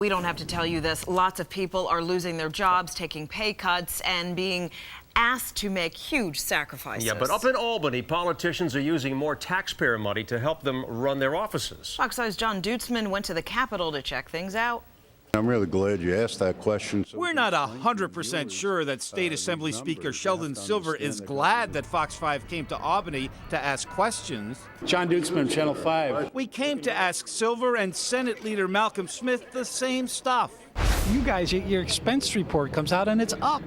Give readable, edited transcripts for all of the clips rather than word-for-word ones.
We don't have to tell you this. Lots of people are losing their jobs, taking pay cuts, and being asked to make huge sacrifices. Yeah, but up in Albany, politicians are using more taxpayer money to help them run their offices. Fox 5's John Deutzman went to the Capitol to check things out. I'm really glad you asked that question. We're not 100% sure that State Assembly Speaker Sheldon Silver is glad that Fox 5 came to Albany to ask questions. John Deutzman, Channel 5. We came to ask Silver and Senate Leader Malcolm Smith the same stuff. You guys, your expense report comes out and it's up.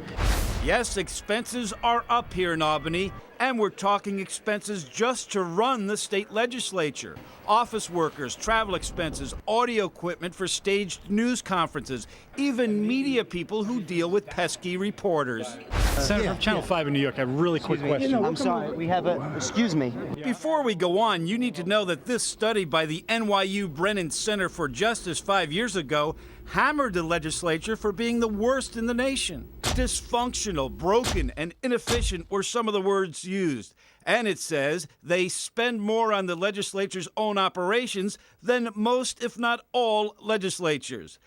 Yes, expenses are up here in Albany, and we're talking expenses just to run the state legislature. Office workers, travel expenses, audio equipment for staged news conferences, even media people who deal with pesky reporters. Senator from Channel 5 in New York, I have a really quick question. I'm sorry, we have excuse me. Before we go on, you need to know that this study by the NYU Brennan Center for Justice 5 years ago hammered the legislature for being the worst in the nation. Dysfunctional, broken, and inefficient were some of the words used. And it says they spend more on the legislature's own operations than most, if not all, legislatures.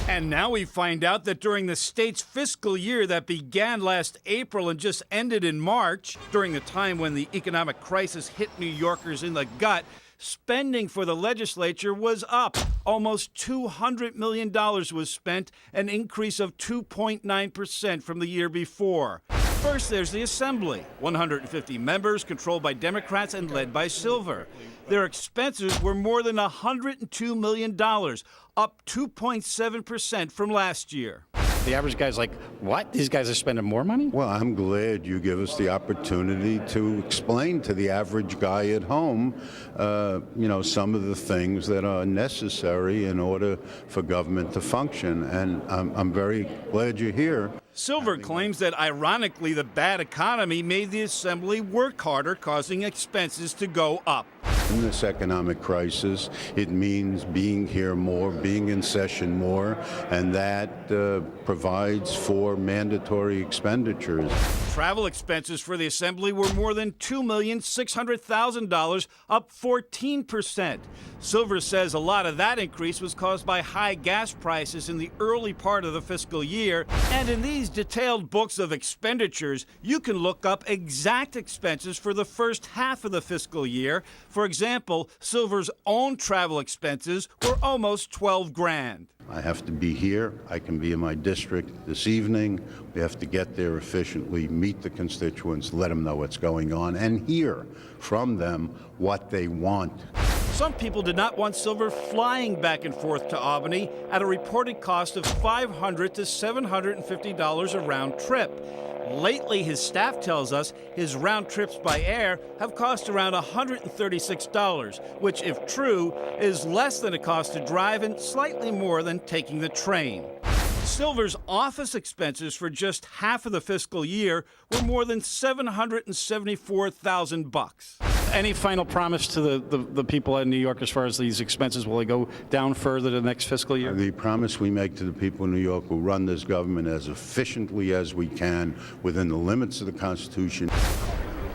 And now we find out that during the state's fiscal year that began last April and just ended in March, during the time when the economic crisis hit New Yorkers in the gut, spending for the legislature was up. Almost $200 million was spent, an increase of 2.9% from the year before. First, there's the Assembly, 150 members controlled by Democrats and led by Silver. Their expenses were more than $102 million, up 2.7% from last year. The average guy's like, what? These guys are spending more money? Well, I'm glad you give us the opportunity to explain to the average guy at home, some of the things that are necessary in order for government to function. And I'm very glad you're here. Silver claims that, ironically, the bad economy made the Assembly work harder, causing expenses to go up. In this economic crisis, it means being here more, being in session more, and that provides for mandatory expenditures. Travel expenses for the Assembly were more than $2,600,000, up 14%. Silver says a lot of that increase was caused by high gas prices in the early part of the fiscal year. And in these detailed books of expenditures, you can look up exact expenses for the first half of the fiscal year. For example, Silver's own travel expenses were almost $12,000. I have to be here. I can be in my district this evening. We have to get there efficiently, meet the constituents, let them know what's going on, and hear from them what they want. Some people did not want Silver flying back and forth to Albany at a reported cost of $500 to $750 a round trip. Lately, his staff tells us his round trips by air have cost around $136, which, if true, is less than it costs to drive and slightly more than taking the train. Silver's office expenses for just half of the fiscal year were more than $774,000. Any final promise to the people in New York as far as these expenses? Will they go down further the next fiscal year? The promise we make to the people in New York will run this government as efficiently as we can within the limits of the Constitution.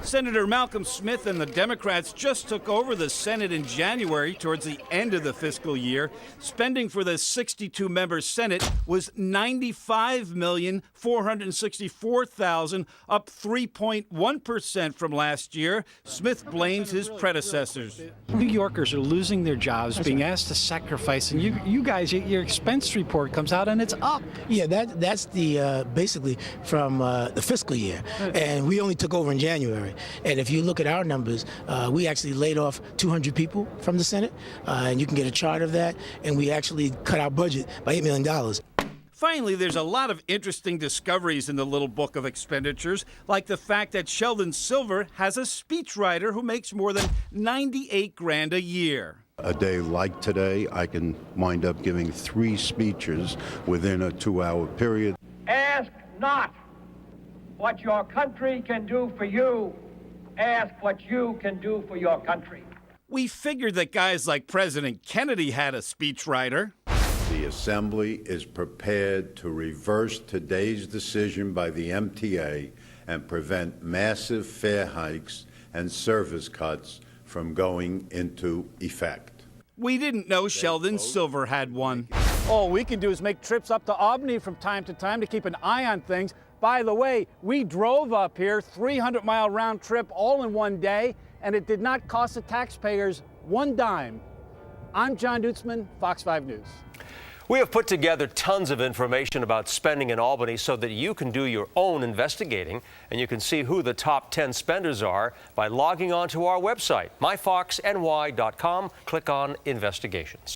Senator Malcolm Smith and the Democrats just took over the Senate in January towards the end of the fiscal year. Spending for the 62-member Senate was $95,464,000, up 3.1% from last year. Smith blames his predecessors. New Yorkers are losing their jobs, being asked to sacrifice, and you guys, your expense report comes out and it's up. Yeah, that's the basically from the fiscal year, and we only took over in January. And if you look at our numbers, we actually laid off 200 people from the Senate, and you can get a chart of that. And we actually cut our budget by $8 million. Finally, there's a lot of interesting discoveries in the little book of expenditures, like the fact that Sheldon Silver has a speechwriter who makes more than $98,000 a year. A day like today, I can wind up giving 3 speeches within a 2-hour period. Ask not what your country can do for you. Ask what you can do for your country. We figured that guys like President Kennedy had a speechwriter. The Assembly is prepared to reverse today's decision by the MTA and prevent massive fare hikes and service cuts from going into effect. We didn't know Sheldon Silver had one. All we can do is make trips up to Albany from time to time to keep an eye on things. By the way, we drove up here, 300-mile round trip, all in one day, and it did not cost the taxpayers one dime. I'm John Deutzman, Fox 5 News. We have put together tons of information about spending in Albany so that you can do your own investigating, and you can see who the top 10 spenders are by logging on to our website, myfoxny.com. Click on Investigations.